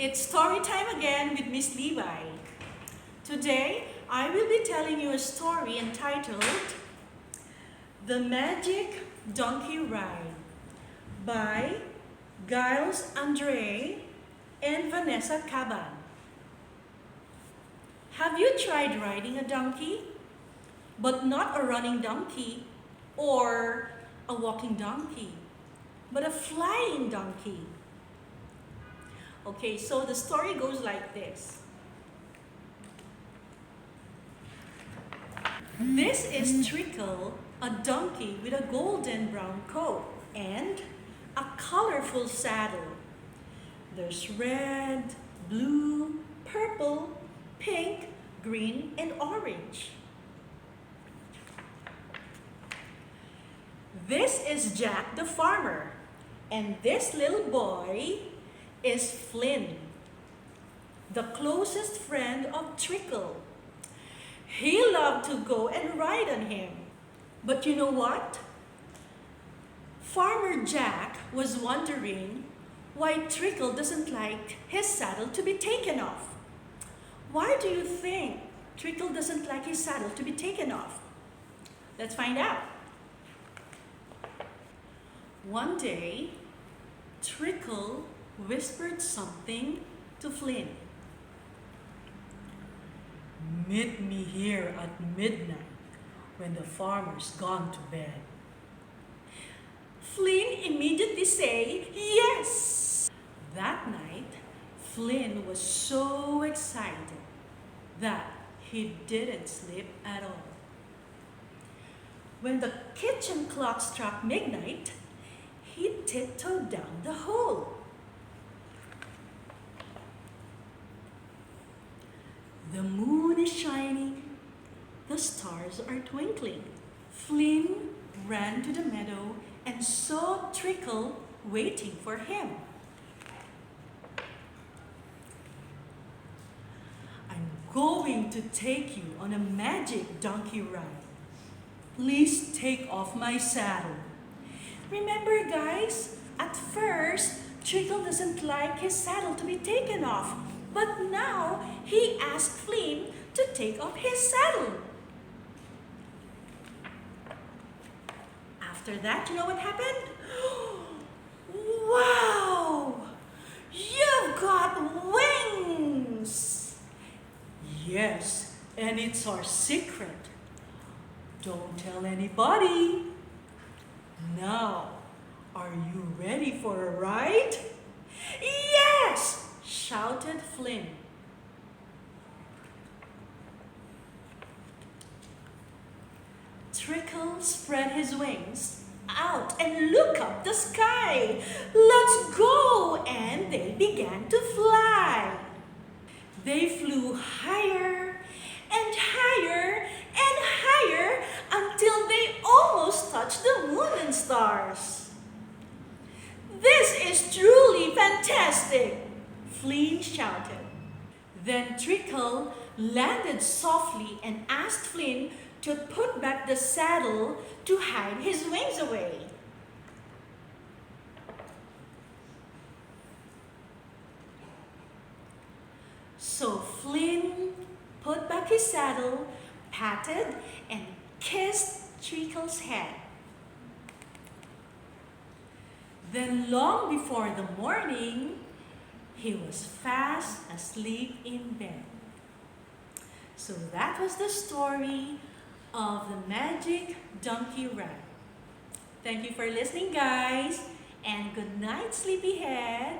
It's story time again with Miss Libay. Today, I will be telling you a story entitled The Magic Donkey Ride by Giles Andre and Vanessa Caban. Have you tried riding a donkey? But not a running donkey or a walking donkey, but a flying donkey. Okay, so the story goes like this. This is Trickle, a donkey with a golden brown coat and a colorful saddle. There's red, blue, purple, pink, green, and orange. This is Jack the farmer, and this little boy is Flynn, the closest friend of Trickle. He loved to go and ride on him. But you know what? Farmer Jack was wondering why Trickle doesn't like his saddle to be taken off. Why do you think Trickle doesn't like his saddle to be taken off? Let's find out. One day, Trickle whispered something to Flynn. "Meet me here at midnight when the farmer's gone to bed." Flynn immediately said yes. That night, Flynn was so excited that he didn't sleep at all. When the kitchen clock struck midnight, he tiptoed down the hole. The moon is shining, the stars are twinkling. Flynn ran to the meadow and saw Trickle waiting for him. "I'm going to take you on a magic donkey ride. Please take off my saddle." Remember, guys, at first, Trickle doesn't like his saddle to be taken off. But now, he asked Flynn to take off his saddle. After that, you know what happened? Wow! You've got wings! Yes, and it's our secret. Don't tell anybody. Now, are you ready for a ride? Yes! Shouted Flynn. Trickle spread his wings out and looked up the sky. "Let's go!" And they began to fly. They flew higher and higher and higher until they almost touched the moon and stars. "This is truly fantastic!" Flynn shouted. Then Trickle landed softly and asked Flynn to put back the saddle to hide his wings away. So Flynn put back his saddle, patted and kissed Trickle's head. Then long before the morning, he was fast asleep in bed. So that was the story of the magic donkey ride. Thank you for listening, guys, and good night, sleepyhead.